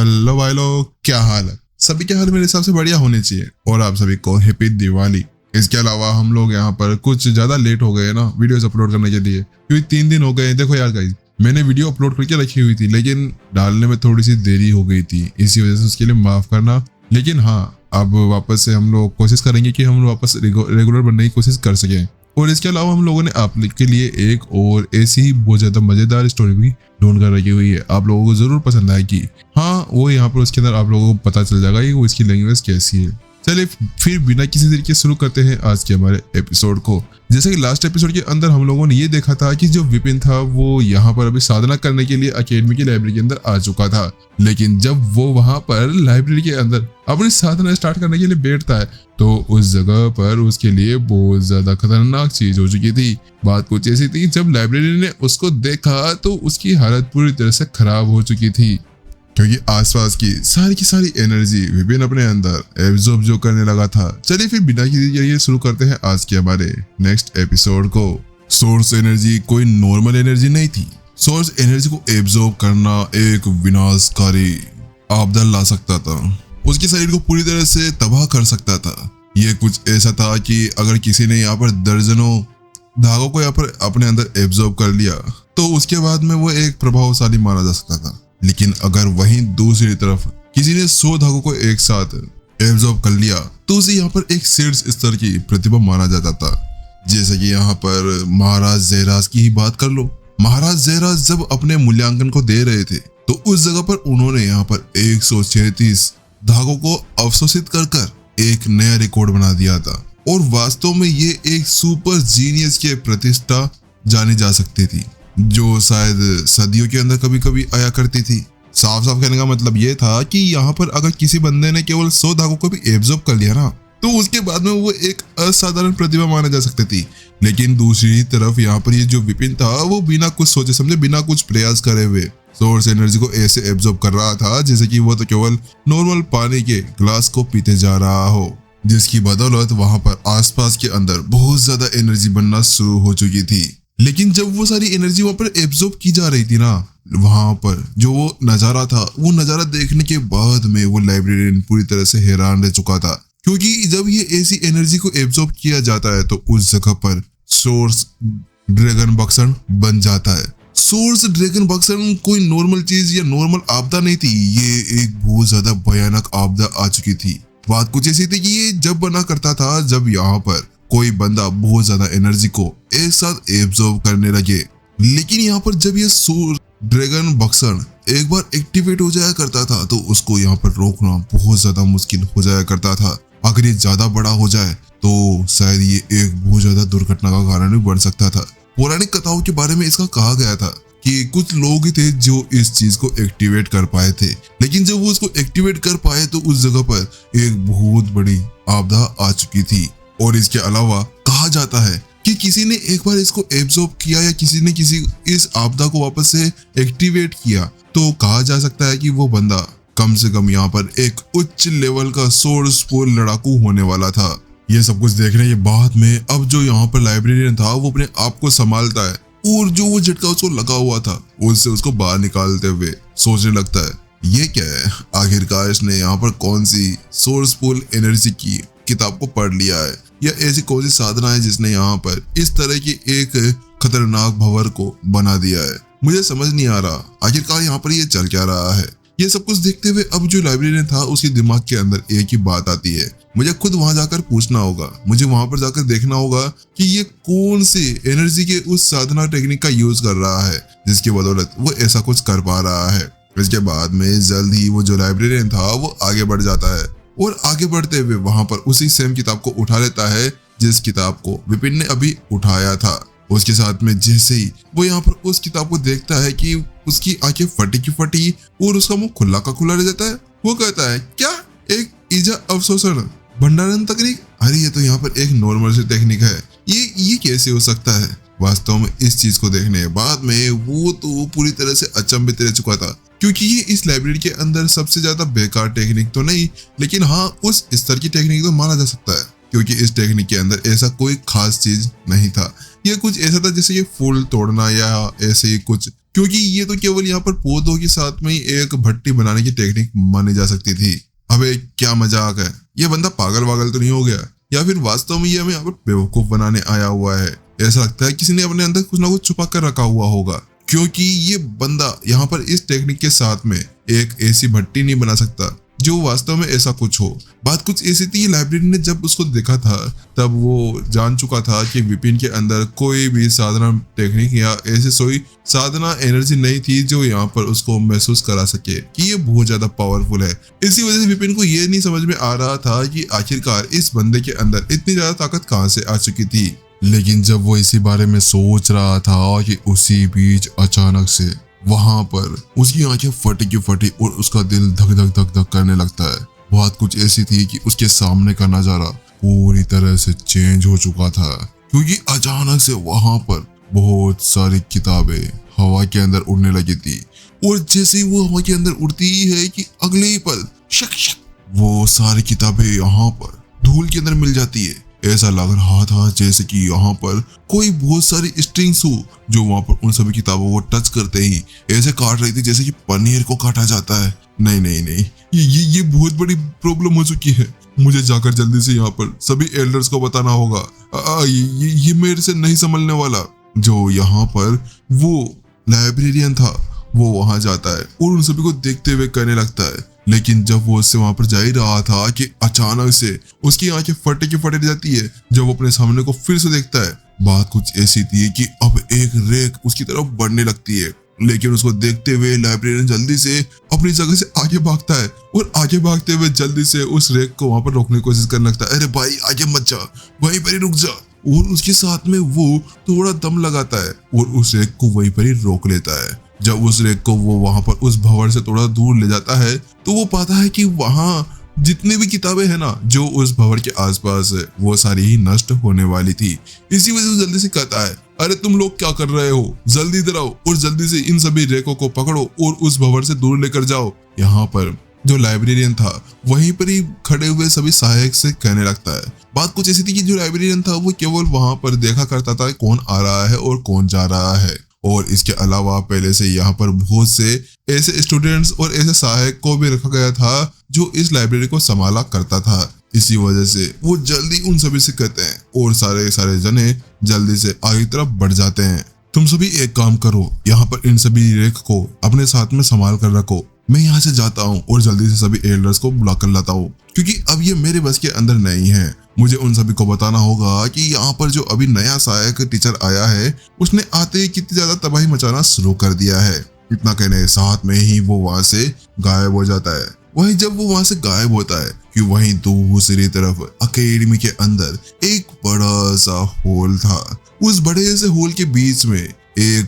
Hello भाई लोग, क्या हाल है? सभी के हाल मेरे हिसाब से बढ़िया होने चाहिए और आप सभी को हैप्पी दिवाली। इसके अलावा हम लोग यहाँ पर कुछ ज्यादा लेट हो गए ना वीडियोस अपलोड करने के लिए, क्योंकि 3 दिन हो गए। देखो यार गाइस, मैंने वीडियो अपलोड करके रखी हुई थी लेकिन डालने में थोड़ी सी देरी हो गई थी, इसी वजह से उसके लिए माफ करना। लेकिन हाँ, अब वापस से हम लोग कोशिश करेंगे कि हम वापस रेगुलर बनने की कोशिश कर सकें। और इसके अलावा हम लोगों ने आप के लिए एक और ऐसी ही बहुत ज्यादा मजेदार स्टोरी भी ढूंढ कर रखी हुई है, आप लोगों को जरूर पसंद आएगी। हाँ, वो यहाँ पर उसके अंदर आप लोगों को पता चल जाएगा कि वो इसकी लैंग्वेज कैसी है। चलिए फिर बिना किसी देर के शुरू करते हैं आज के हमारे एपिसोड को। जैसे कि लास्ट एपिसोड के अंदर हम लोगों ने ये देखा था कि जो विपिन था वो यहाँ पर अभी साधना करने के लिए अकेडमी की लाइब्रेरी के अंदर आ चुका था, लेकिन जब वो वहां पर लाइब्रेरी के अंदर अपनी साधना स्टार्ट करने के लिए बैठता है तो उस जगह पर उसके लिए बहुत ज्यादा खतरनाक चीज हो चुकी थी। बात कुछ ऐसी थी, जब लाइब्रेरी ने उसको देखा तो उसकी हालत पूरी तरह से खराब हो चुकी थी, क्योंकि आसपास की सारी एनर्जी विपिन अपने अंदर एब्जॉर्ब जो करने लगा था। चलिए फिर बिना किसी देरी शुरू करते हैं आज के हमारे नेक्स्ट एपिसोड को। सोर्स एनर्जी कोई नॉर्मल एनर्जी नहीं थी। सोर्स एनर्जी को एब्जॉर्ब करना एक विनाशकारी आपदा ला सकता था, उसके शरीर को पूरी तरह से तबाह कर सकता था। ये कुछ ऐसा था कि अगर किसी ने यहाँ पर दर्जनों धागों को यहाँ पर अपने अंदर एब्जॉर्ब कर लिया तो उसके बाद में वो एक प्रभावशाली माना जा सकता था। लेकिन अगर वहीं दूसरी तरफ किसी ने 100 धागों को एक साथ एब्जॉर्ब कर लिया तो उसे यहाँ पर एक शीर्ष स्तर की प्रतिभा माना जाता था। जैसे कि यहाँ पर महाराज जयराज की ही बात कर लो। महाराज जयराज जब अपने मूल्यांकन को दे रहे थे तो उस जगह पर उन्होंने यहाँ पर 136 धागों को अवशोषित कर एक नया रिकॉर्ड बना दिया था, और वास्तव में ये एक सुपर जीनियस के प्रतिष्ठा जानी जा सकती थी, जो शायद सदियों के अंदर कभी कभी आया करती थी। साफ साफ कहने का मतलब ये था कि यहाँ पर अगर किसी बंदे ने केवल 100 धागों को भी एब्जॉर्ब कर लिया ना तो उसके बाद में वो एक असाधारण प्रतिभा माना जा सकती थी। लेकिन दूसरी तरफ यहाँ पर ये जो विपिन था वो बिना कुछ सोचे समझे, बिना कुछ प्रयास करे हुए सोर्स एनर्जी को ऐसे एब्जॉर्ब कर रहा था जैसे कि वो तो केवल नॉर्मल पानी के ग्लास को पीते जा रहा हो, जिसकी बदौलत वहां पर आसपास के अंदर बहुत ज्यादा एनर्जी बनना शुरू हो चुकी थी। लेकिन जब वो सारी एनर्जी वहां पर एब्जॉर्ब की जा रही थी ना, वहां पर जो वो नजारा था, वो नजारा देखने के बाद में वो लाइब्रेरियन पूरी तरह से हैरान रह चुका था, क्योंकि जब ये ऐसी एनर्जी को एब्जॉर्ब किया जाता है तो उस जगह पर सोर्स ड्रैगन बक्सन बन जाता है। सोर्स ड्रैगन बक्सन कोई नॉर्मल चीज या नॉर्मल आपदा नहीं थी, ये एक बहुत ज्यादा भयानक आपदा आ चुकी थी। बात कुछ ऐसी थी कि ये जब बना करता था जब यहाँ पर कोई बंदा बहुत ज्यादा एनर्जी को एक साथ एब्जॉर्ब करने लगे। लेकिन यहाँ पर जब ये सोर्स ड्रैगन बक्सन एक बार एक्टिवेट हो जाया करता था तो उसको यहाँ पर रोकना बहुत ज्यादा मुश्किल हो जाया करता था। अगर ये ज्यादा बड़ा हो जाए तो शायद ये एक बहुत ज्यादा दुर्घटना का कारण भी बन सकता था। पौराणिक कथाओं के बारे में इसका कहा गया था कि कुछ लोग ही थे जो इस चीज को एक्टिवेट कर पाए थे, लेकिन जब वो उसको एक्टिवेट कर पाए तो उस जगह पर एक बहुत बड़ी आपदा आ चुकी थी। और इसके अलावा कहा जाता है कि किसी ने एक बार इसको एब्जॉर्ब किया या किसी ने इस आपदा को वापस से एक्टिवेट किया तो कहा जा सकता है कि वो बंदा कम से कम यहाँ पर एक उच्च लेवल का सोर्सफुल लड़ाकू होने वाला था। ये सब कुछ देखने के बाद में अब जो यहाँ पर लाइब्रेरियन था वो अपने आप को संभालता है और जो वो झटका उसको लगा हुआ था उससे उसको बाहर निकालते हुए सोचने लगता है ये क्या है, आखिरकार इसने यहाँ पर कौन सी सोर्सफुल एनर्जी की किताब को पढ़ लिया है या ऐसी कौन सी साधना है जिसने यहाँ पर इस तरह की एक खतरनाक भंवर को बना दिया है। मुझे समझ नहीं आ रहा आखिरकार यहाँ पर ये चल क्या रहा है। ये सब कुछ देखते हुए अब जो लाइब्रेरियन था उसके दिमाग के अंदर एक ही बात आती है, मुझे खुद वहां जाकर पूछना होगा, मुझे वहां पर जाकर देखना होगा कि ये कौन सी एनर्जी के उस साधना टेक्निक का यूज कर रहा है जिसकी बदौलत वो ऐसा कुछ कर पा रहा है। इसके बाद में जल्द ही वो जो लाइब्रेरियन था वो आगे बढ़ जाता है और आगे बढ़ते हुए वहां पर उसी सेम किताब को उठा लेता है जिस किताब को विपिन ने अभी उठाया था। उसके साथ में जैसे ही वो यहाँ पर उस किताब को देखता है कि उसकी आंखें फटी की फटी और उसका मुंह खुला का खुला रह जाता है। वो कहता है क्या, एक ईजा अवशोषण भंडारण तकनीक? अरे ये तो यहाँ पर एक नॉर्मल सी टेक्निक है, ये कैसे हो सकता है? वास्तव में इस चीज को देखने के बाद में वो तो पूरी तरह से अचंभित रह चुका था, क्योंकि ये इस लाइब्रेरी के अंदर सबसे ज्यादा बेकार टेक्निक तो नहीं, लेकिन हाँ उस स्तर की टेक्निक तो माना जा सकता है, क्योंकि इस टेक्निक के अंदर ऐसा कोई खास चीज नहीं था। ये कुछ ऐसा था जैसे ये फूल तोड़ना या ऐसे ही कुछ क्योंकि ये तो केवल यहाँ पर पौधों के साथ में ही एक भट्टी बनाने की टेक्निक मानी जा सकती थी। अबे क्या मजाक है, ये बंदा पागल वागल तो नहीं हो गया, या फिर वास्तव में ये हमें यहाँ पर बेवकूफ बनाने आया हुआ है। ऐसा लगता है किसी ने अपने अंदर कुछ ना कुछ छुपा कर रखा हुआ होगा, क्योंकि ये बंदा यहाँ पर इस टेक्निक के साथ में एक ऐसी भट्टी नहीं बना सकता जो वास्तव में ऐसा कुछ हो। बात कुछ ऐसी थी, लाइब्रेरी ने जब उसको देखा था तब वो जान चुका था कि विपिन के अंदर कोई भी साधना टेक्निक या ऐसी कोई साधना एनर्जी नहीं थी जो यहाँ पर उसको महसूस करा सके कि ये बहुत ज्यादा पावरफुल है। इसी वजह से विपिन को ये नहीं समझ में आ रहा था कि आखिरकार इस बंदे के अंदर इतनी ज्यादा ताकत कहाँ से आ चुकी थी। लेकिन जब वो इसी बारे में सोच रहा था कि उसी बीच अचानक से वहां पर उसकी आंखें फटी की फटी और उसका दिल धक धक धक धक करने लगता है। बात कुछ ऐसी थी कि उसके सामने का नजारा पूरी तरह से चेंज हो चुका था, क्योंकि अचानक से वहां पर बहुत सारी किताबें हवा के अंदर उड़ने लगी थी। और जैसे ही वो हवा के अंदर उड़ती है कि अगले ही पल शक शक वो सारी किताबें यहाँ पर धूल के अंदर मिल जाती है। ऐसा लग रहा था जैसे कि यहाँ पर कोई बहुत सारी स्ट्रिंग्स हो जो वहां पर उन सभी किताबों को टच करते ही ऐसे काट रही थी जैसे कि पनीर को काटा जाता है। नहीं नहीं नहीं, ये बहुत बड़ी प्रॉब्लम हो चुकी है। मुझे जाकर जल्दी से यहाँ पर सभी एल्डर्स को बताना होगा। ये मेरे से नहीं संभलने वाला। जो यहाँ पर वो लाइब्रेरियन था वो वहां जाता है और उन सभी को देखते हुए कहने लगता है। लेकिन जब वो उससे वहां पर जा ही रहा था कि अचानक से उसकी आंखें फटे की फटे जाती है जब वो अपने सामने को फिर से देखता है। बात कुछ ऐसी थी कि अब एक रेक उसकी तरफ बढ़ने लगती है, लेकिन उसको देखते हुए लाइब्रेरियन जल्दी से अपनी जगह से आगे भागता है और आगे भागते हुए जल्दी से उस रेक को वहां पर रोकने की कोशिश करने लगता है। अरे भाई आगे मत जा, वहीं पर ही रुक जा। और उसके साथ में वो थोड़ा दम लगाता है और उस रेक को वहीं पर ही रोक लेता है। जब उस रेक को वो वहां पर उस भंवर से थोड़ा दूर ले जाता है तो वो पाता है कि वहां जितनी भी किताबें हैं ना जो उस भंवर के आसपास है वो सारी ही नष्ट होने वाली थी। इसी वजह से जल्दी से कहता है, अरे तुम लोग क्या कर रहे हो, जल्दी इधर आओ और जल्दी से इन सभी रेकों को पकड़ो और उस भंवर से दूर लेकर जाओ। यहाँ पर जो लाइब्रेरियन था वहीं पर ही खड़े हुए सभी सहायक से कहने लगता है। बात कुछ ऐसी थी कि जो लाइब्रेरियन था वो केवल वहां पर देखा करता था कौन आ रहा है और कौन जा रहा है, और इसके अलावा पहले से यहाँ पर बहुत से ऐसे स्टूडेंट्स और ऐसे सहायक को भी रखा गया था जो इस लाइब्रेरी को संभाला करता था। इसी वजह से वो जल्दी उन सभी से कहते हैं और सारे जने जल्दी से आगे तरफ बढ़ जाते हैं। तुम सभी एक काम करो, यहाँ पर इन सभी रेक को अपने साथ में संभाल कर रखो। मैं यहाँ से जाता हूँ और जल्दी से सभी एल्डर्स को बुला कर लाता हूँ, क्योंकि अब ये मेरे बस के अंदर नहीं है। मुझे उन सभी को बताना होगा कि यहाँ पर जो अभी नया सहायक टीचर आया है उसने आते ही कितनी ज्यादा तबाही मचाना शुरू कर दिया है। इतना कहने साथ में ही वो वहां से गायब हो जाता है। वहीं जब वो वहां से गायब होता है कि वहीं दूसरी तरफ अकेडमी के अंदर एक बड़ा सा होल था। उस बड़े से होल के बीच में एक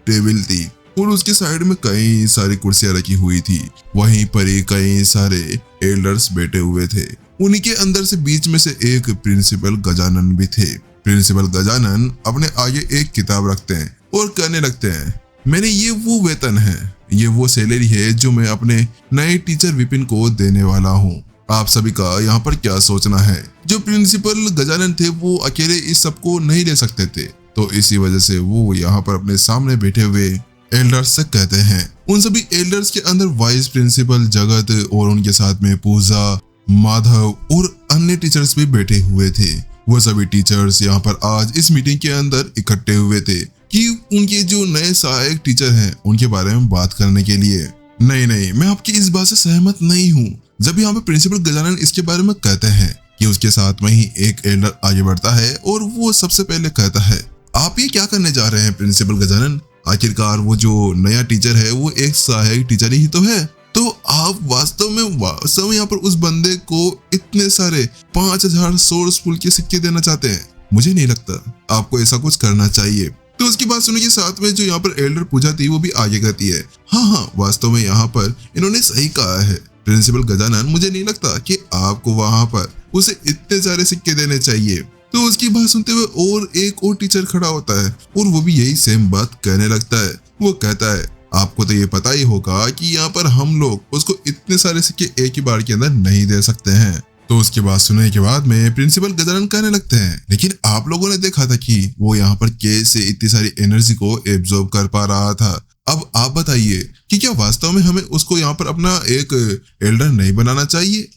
टेबल थी और उसके साइड में कई सारी कुर्सियां रखी हुई थी। वहीं पर ही कई सारे एल्डर्स बैठे हुए थे। उन्हीं के अंदर से बीच में से एक प्रिंसिपल गजानन भी थे। प्रिंसिपल गजानन अपने आगे एक किताब रखते हैं और कहने लगते हैं, मैंने ये वो वेतन है, ये वो सैलरी है जो मैं अपने नए टीचर विपिन को देने वाला हूँ। आप सभी का यहाँ पर क्या सोचना है? जो प्रिंसिपल गजानन थे वो अकेले इस सब को नहीं ले सकते थे, तो इसी वजह से वो यहाँ पर अपने सामने बैठे हुए एल्डर्स से कहते हैं। उन सभी एल्डर्स के अंदर वाइस प्रिंसिपल जगत और उनके साथ में पूजा, माधव और अन्य टीचर्स भी बैठे हुए थे। वो सभी टीचर्स यहाँ पर आज इस मीटिंग के अंदर इकट्ठे हुए थे कि उनके जो नए सहायक टीचर हैं उनके बारे में बात करने के लिए। नहीं, मैं आपकी इस बात से सहमत नहीं हूँ। जब यहाँ पे प्रिंसिपल गजानन इसके बारे में कहते हैं कि उसके साथ में ही एक एल्डर आगे बढ़ता है और वो सबसे पहले कहता है, आप ये क्या करने जा रहे हैं प्रिंसिपल गजानन? आखिरकार वो जो नया टीचर है वो एक सहायक टीचर ही तो है, तो आप वास्तव में यहाँ पर उस बंदे को इतने सारे 5000 सोर्सफुल के सिक्के देना चाहते हैं? मुझे नहीं लगता आपको ऐसा कुछ करना चाहिए। तो उसकी बात सुनने के साथ में जो यहाँ पर एल्डर पूजा थी वो भी आगे कहती है, हाँ, वास्तव में यहाँ पर इन्होंने सही कहा है प्रिंसिपल गजानन, मुझे नहीं लगता कि आपको वहां पर उसे इतने सारे सिक्के देने चाहिए। तो उसकी बात सुनते हुए और एक और टीचर खड़ा होता है और वो भी यही सेम बात कहने लगता है। वो कहता है, आपको तो ये पता ही होगा कि यहाँ पर हम लोग उसको इतने सारे सिक्के एक ही बार के अंदर नहीं दे सकते हैं। तो उसकी बात सुनने के बाद में प्रिंसिपल गजानन कहने लगते हैं, लेकिन आप लोगों ने देखा था कि वो यहाँ पर कैसे इतनी सारी एनर्जी को एब्जॉर्ब कर पा रहा था। अब आप बताइए कि क्या वास्तव में हमें उसको यहाँ पर अपना एक एल्डर नहीं बनाना चाहिए।